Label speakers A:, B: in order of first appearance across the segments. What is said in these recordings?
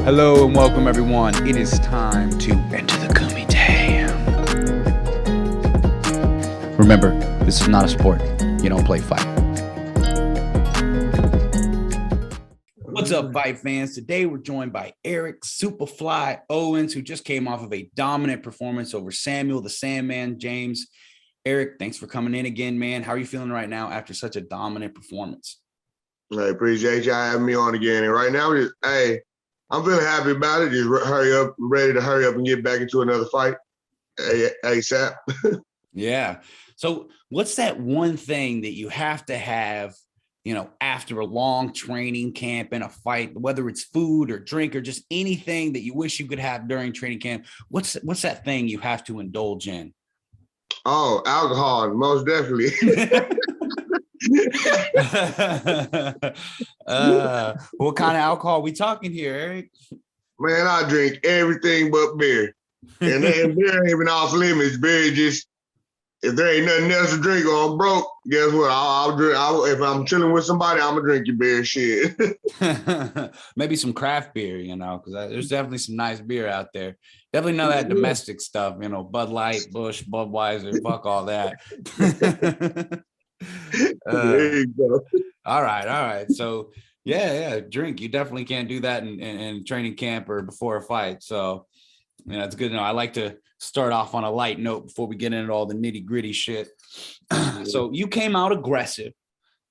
A: Hello and welcome everyone. It is time to enter the kumite. Remember, this is not a sport. You don't play fight. What's up, fight fans? Today we're joined by Erique Superfly Owens, who just came off of a dominant performance over Samuel the Sandman James. Erique, thanks for coming in again, man. How are you feeling right now after such a dominant performance?
B: I appreciate y'all having me on again. And right now, I'm feeling happy about it. Just hurry up, ready to hurry up and get back into another fight ASAP.
A: Yeah. So what's that one thing that you have to have, after a long training camp and a fight, whether it's food or drink or just anything that you wish you could have during training camp? What's that thing you have to indulge in?
B: Oh, alcohol, most definitely.
A: What kind of alcohol are we talking here, Erique?
B: Man, I drink everything but beer. And then beer ain't even off limits. Beer just, if there ain't nothing else to drink or I'm broke, guess what? I'll drink. If I'm chilling with somebody, I'm gonna drink your beer shit.
A: Maybe some craft beer, because there's definitely some nice beer out there. Definitely none of that domestic stuff, Bud Light, Busch, Budweiser, fuck all that.
B: There you go.
A: All right. So yeah, drink. You definitely can't do that in training camp or before a fight. So it's good to know. I like to start off on a light note before we get into all the nitty gritty shit. So you came out aggressive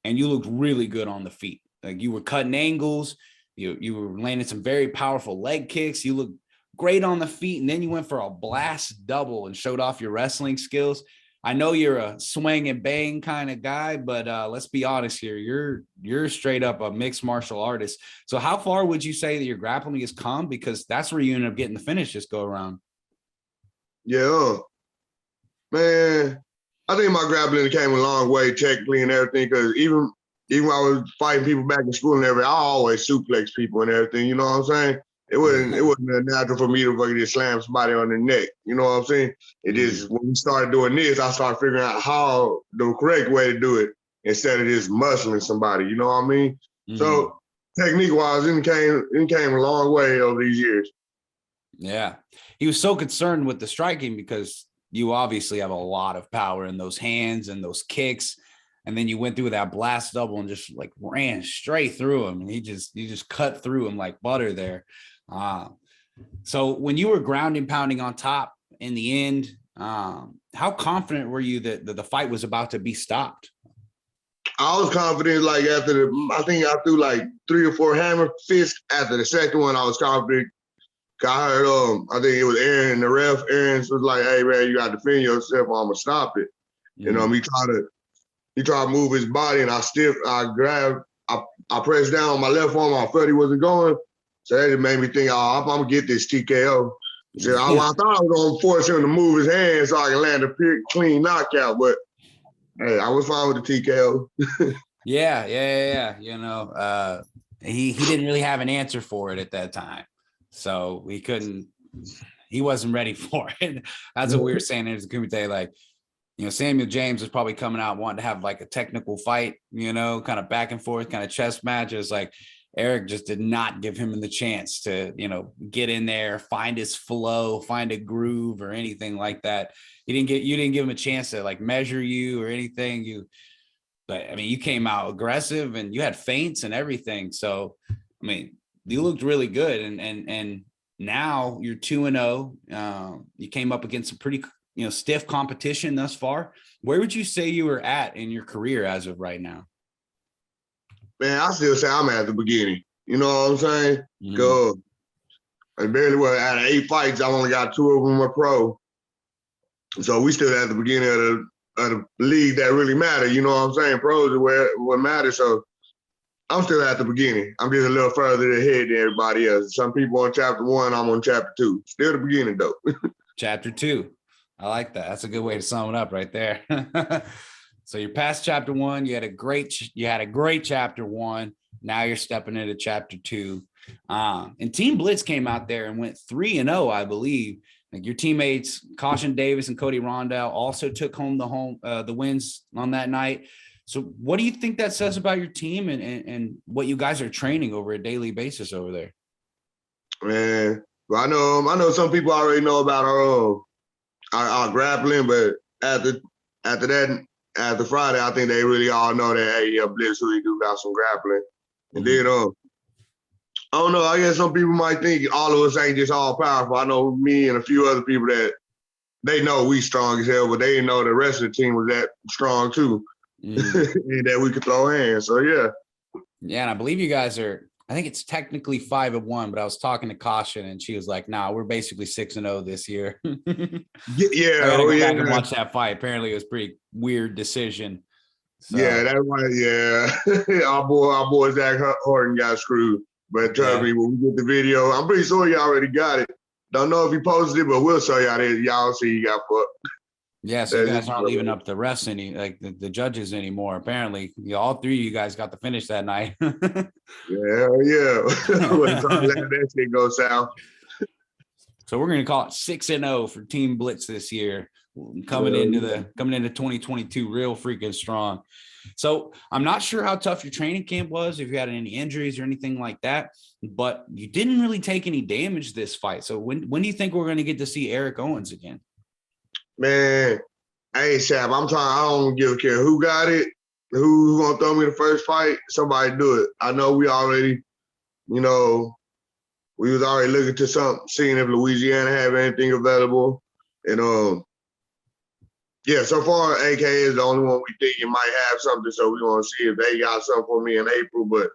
A: and you looked really good on the feet. Like you were cutting angles. You were landing some very powerful leg kicks. You looked great on the feet. And then you went for a blast double and showed off your wrestling skills. I know you're a swing and bang kind of guy, but let's be honest here. You're straight up a mixed martial artist. So how far would you say that your grappling has come? Because that's where you end up getting the finish this go around.
B: Yeah, man. I think my grappling came a long way technically and everything. Because even when I was fighting people back in school and everything, I always suplex people and everything. You know what I'm saying? It wasn't natural for me to fucking just slam somebody on the neck. You know what I'm saying? It just, when we started doing this, I started figuring out how the correct way to do it instead of just muscling somebody. You know what I mean? Mm-hmm. So technique-wise, it came a long way over these years.
A: Yeah. He was so concerned with the striking because you obviously have a lot of power in those hands and those kicks. And then you went through that blast double and just like ran straight through him. And he just cut through him like butter there. So when you were grounding pounding on top in the end, how confident were you that the fight was about to be stopped?
B: I was confident, like I think I threw like 3 or 4 hammer fists. After the second one, I was confident. I heard, I think it was Aaron, the ref. Aaron was like, "Hey man, you got to defend yourself, or I'm gonna stop it." Mm-hmm. He tried to move his body, and I grabbed, I pressed down on my left arm. I felt he wasn't going. So that made me think, I'm going to get this TKO. So I thought I was going to force him to move his hands so I can land a clean knockout, but hey, I was fine with the TKO.
A: Yeah. He didn't really have an answer for it at that time. So he wasn't ready for it. That's what we were saying in the kumite, like, Samuel James was probably coming out wanting to have like a technical fight, kind of back and forth, kind of chess matches. Like, Erique just did not give him the chance to, get in there, find his flow, find a groove or anything like that. You didn't give him a chance to like measure you or anything. But you came out aggressive and you had feints and everything. So, you looked really good. And now you're 2-0. You came up against some pretty, stiff competition thus far. Where would you say you were at in your career as of right now?
B: Man, I still say I'm at the beginning. You know what I'm saying? Go. And barely out of 8 fights, I only got 2 of them are pro. So we still at the beginning of the league that really matter. You know what I'm saying? Pros are what matters. So I'm still at the beginning. I'm just a little further ahead than everybody else. Some people on chapter 1, I'm on chapter 2. Still the beginning though.
A: Chapter 2. I like that. That's a good way to sum it up right there. So you're past chapter 1. You had a great chapter 1. Now you're stepping into chapter 2. And Team Blitz came out there and went 3-0, I believe. Like your teammates, Caution Davis and Cody Rondell, also took home the wins on that night. So what do you think that says about your team and what you guys are training over a daily basis over there?
B: Man, but I know some people already know about our grappling, but after that, after Friday, I think they really all know that, hey, yeah, Blitz really do got some grappling. And then I don't know, I guess some people might think all of us ain't just all powerful. I know me and a few other people that they know we strong as hell, but they didn't know the rest of the team was that strong too. And that we could throw hands. So yeah.
A: Yeah, and I believe you guys are, I think it's technically 5-1, but I was talking to Caution and she was like, nah, we're basically 6-0 this year.
B: Yeah,
A: I gotta go back and watch that fight. Apparently it was a pretty weird decision. So.
B: Yeah, that's right. Yeah. our boy Zach Horton got screwed. But trust me, when we get the video, I'm pretty sure you already got it. Don't know if he posted it, but we'll show y'all that. Y'all see you got fucked.
A: Yeah, so you guys aren't leaving up the refs the judges anymore. Apparently, all three of you guys got the finish that night.
B: Yeah. That shit go south.
A: So we're gonna call it 6-0 for Team Blitz this year, coming into 2022 real freaking strong. So I'm not sure how tough your training camp was, if you had any injuries or anything like that, but you didn't really take any damage this fight. So when do you think we're gonna get to see Erique Owens again?
B: Man, ASAP. I don't give a care who got it, who's gonna throw me the first fight. Somebody do it. I know we already, we was already looking to seeing if Louisiana have anything available. And yeah, so far AK is the only one we think it might have something. So we want to see if they got something for me in April, but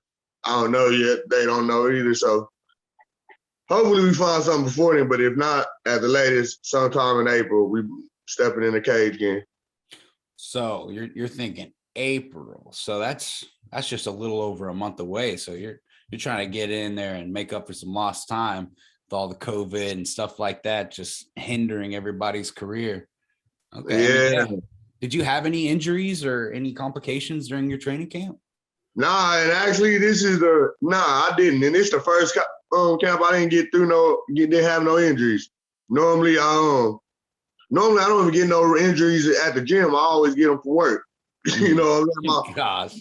B: I don't know yet. They don't know either. So hopefully we find something before then, but if not, at the latest, sometime in April, we stepping in the cage again.
A: So you're thinking April. So that's just a little over a month away. So you're trying to get in there and make up for some lost time with all the COVID and stuff like that, just hindering everybody's career. Okay.
B: Yeah.
A: Did you have any injuries or any complications during your training camp?
B: Nah, and actually I didn't. And it's the first camp I didn't have no injuries. Normally I don't even get no injuries at the gym. I always get them for work.
A: Gosh.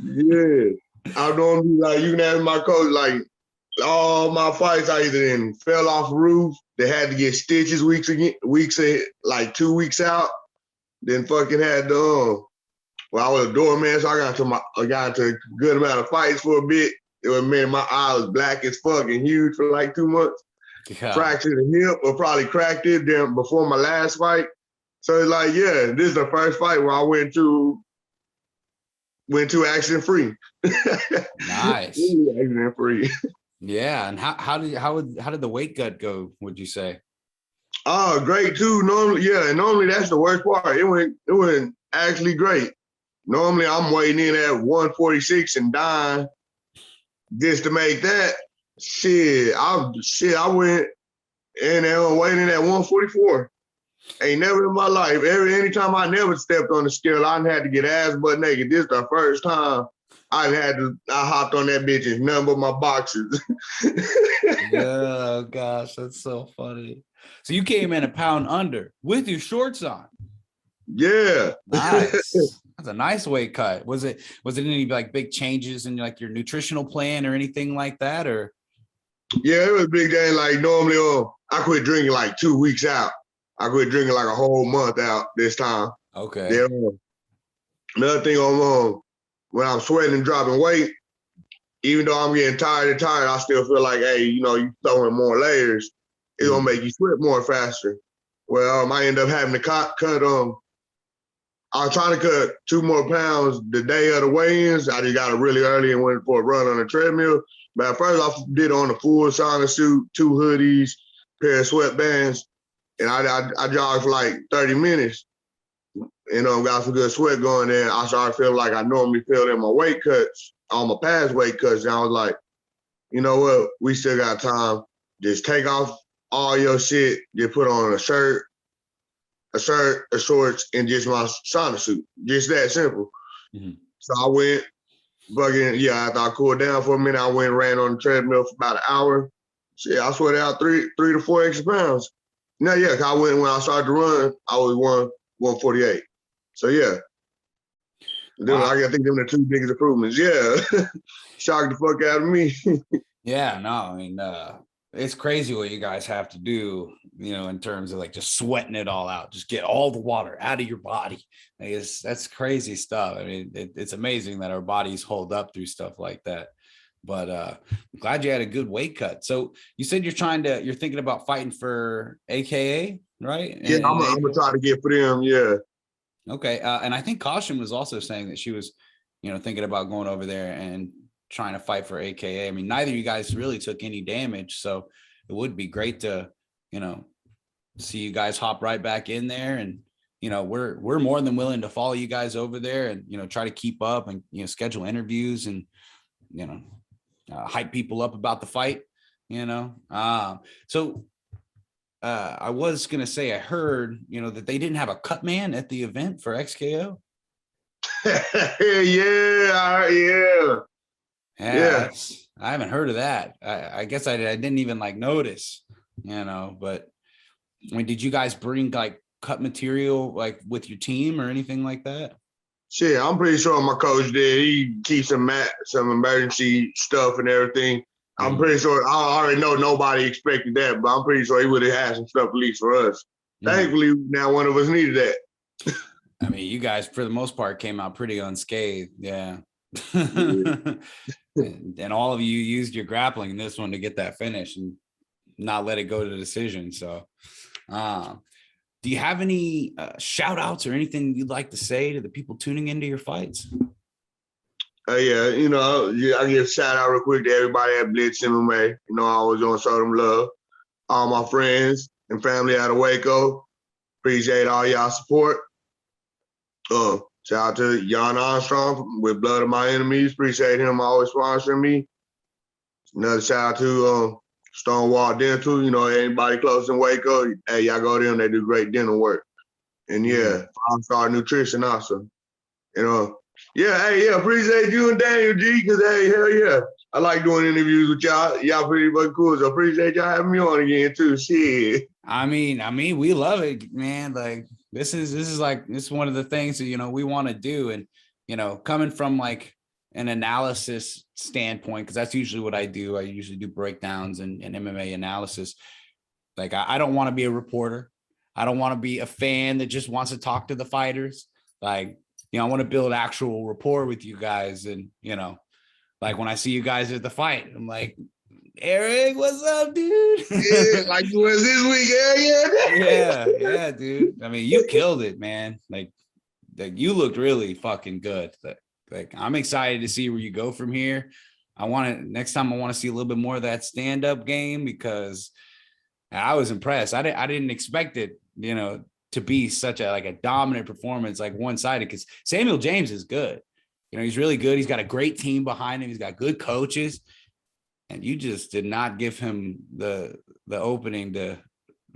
B: Yeah. I normally you can have my coach, all my fights I either fell off a roof, they had to get stitches like 2 weeks out, then fucking had I was a doorman, so I got into a good amount of fights for a bit. It was, man, my eye was black as fuck and huge for like 2 months. Yeah. Fractured a hip or probably cracked it then before my last fight. So it's like, yeah, this is the first fight where I went to accident free.
A: Nice.
B: Accident free.
A: Yeah, and how did the weight cut go, would you say?
B: Oh, great too. Normally that's the worst part. It went actually great. Normally I'm waiting in at 146 and dying just to make that. I went in there waiting at 144. Ain't never in my life. Anytime I never stepped on the scale, I had to get ass butt naked. This is the first time I hopped on that bitch and none but my boxers.
A: Oh gosh, that's so funny. So you came in a pound under with your shorts on.
B: Yeah.
A: Nice. That's a nice weight cut. Was it any like big changes in like your nutritional plan or anything like that? Or
B: yeah, it was a big day. Like normally I quit drinking like 2 weeks out. I quit drinking like a whole month out this time.
A: Okay.
B: Yeah. Another thing when I'm sweating and dropping weight, even though I'm getting tired, I still feel like, hey, you throwing more layers, it's gonna make you sweat more faster. Well, I end up having to cut. I was trying to cut 2 more pounds the day of the weigh-ins. I just got up really early and went for a run on the treadmill. But at first, I did on a full sauna suit, 2 hoodies, pair of sweatbands, and I jogged for like 30 minutes. Got some good sweat going there. I started feeling like I normally feel in my weight cuts, on my past weight cuts. And I was like, you know what? We still got time. Just take off all your shit. Just put on a shirt, a shorts, and just my sauna suit. Just that simple. Mm-hmm. So I went after I cooled down for a minute, I went and ran on the treadmill for about an hour. Shit, I sweated out 3 to 4 extra pounds. Now, yeah, I went when I started to run, I was 148. So yeah. Wow. I think them the 2 biggest improvements. Yeah. Shocked the fuck out of me.
A: Yeah, no, I mean, it's crazy what you guys have to do, in terms of like just sweating it all out, just get all the water out of your body. That's crazy stuff. I mean, it's amazing that our bodies hold up through stuff like that. But I'm glad you had a good weight cut. So you said you're thinking about fighting for AKA, right?
B: Yeah, I'm gonna try to get for them. Yeah.
A: Okay. And I think Caution was also saying that she was, thinking about going over there and trying to fight for AKA. I mean, neither of you guys really took any damage. So it would be great to, see you guys hop right back in there. And, we're more than willing to follow you guys over there and, try to keep up and, schedule interviews and, hype people up about the fight, So I was going to say, I heard, that they didn't have a cut man at the event for XKO.
B: Yeah.
A: I haven't heard of that. I guess I didn't even like notice, but I mean, did you guys bring like cut material like with your team or anything like that?
B: Shit, I'm pretty sure my coach did. He keeps some emergency stuff and everything. I'm pretty sure. I already know nobody expected that, but I'm pretty sure he would have had some stuff at least for us. Thankfully, now one of us needed that.
A: I mean, you guys, for the most part, came out pretty unscathed. Yeah. And all of you used your grappling in this one to get that finish and not let it go to the decision. So, do you have any shout outs or anything you'd like to say to the people tuning into your fights?
B: Yeah, I give a shout out real quick to everybody at Blitz MMA. I always gonna show them love. All my friends and family out of Waco. Appreciate all y'all support. Shout out to Jan Armstrong with Blood of My Enemies. Appreciate him always sponsoring me. Another shout out to Stonewall Dental. Anybody close in Waco, hey, y'all go to them. They do great dental work. And yeah, 5-Star Nutrition also. Appreciate you and Daniel G, because hey, hell yeah. I like doing interviews with y'all. Y'all pretty fucking cool. So appreciate y'all having me on again too. Shit.
A: I mean, we love it, man. Like this is one of the things that we want to do. And coming from like an analysis standpoint, because that's usually what I do. I usually do breakdowns and MMA analysis. Like I don't want to be a reporter. I don't want to be a fan that just wants to talk to the fighters. Like, I want to build actual rapport with you guys. And, like when I see you guys at the fight, I'm like, Eric, what's up, dude?
B: Yeah, like you was this week.
A: Yeah, dude. I mean, you killed it, man. Like you looked really fucking good. Like I'm excited to see where you go from here. Next time I want to see a little bit more of that stand-up game, because I was impressed. I didn't expect it, to be such a dominant performance, like one-sided, because Samuel James is good. He's really good. He's got a great team behind him. He's got good coaches, and you just did not give him the opening to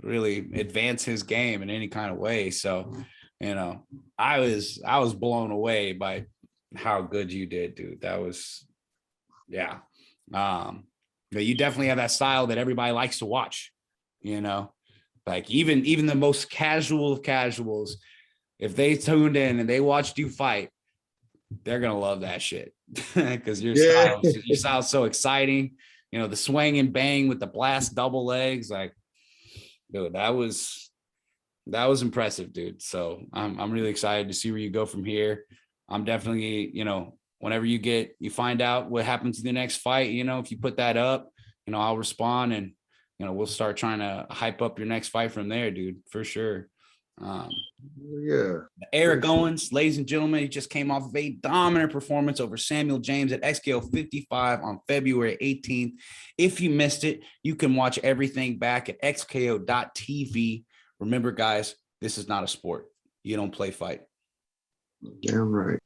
A: really advance his game in any kind of way. So, I was blown away by how good you did, dude. That was, yeah. But you definitely have that style that everybody likes to watch, like even the most casual of casuals, if they tuned in and they watched you fight, they're gonna love that shit. Because your style's so exciting. The swing and bang with the blast double legs, like, dude, that was impressive, dude. So I'm really excited to see where you go from here. I'm definitely, whenever you find out what happens in the next fight, if you put that up, I'll respond, and we'll start trying to hype up your next fight from there, dude, for sure. Erique Owens, ladies and gentlemen, he just came off of a dominant performance over Samuel James at XKO 55 on February 18th. If you missed it, you can watch everything back at xko.tv. Remember, guys, this is not a sport. You don't play fight.
B: Damn right.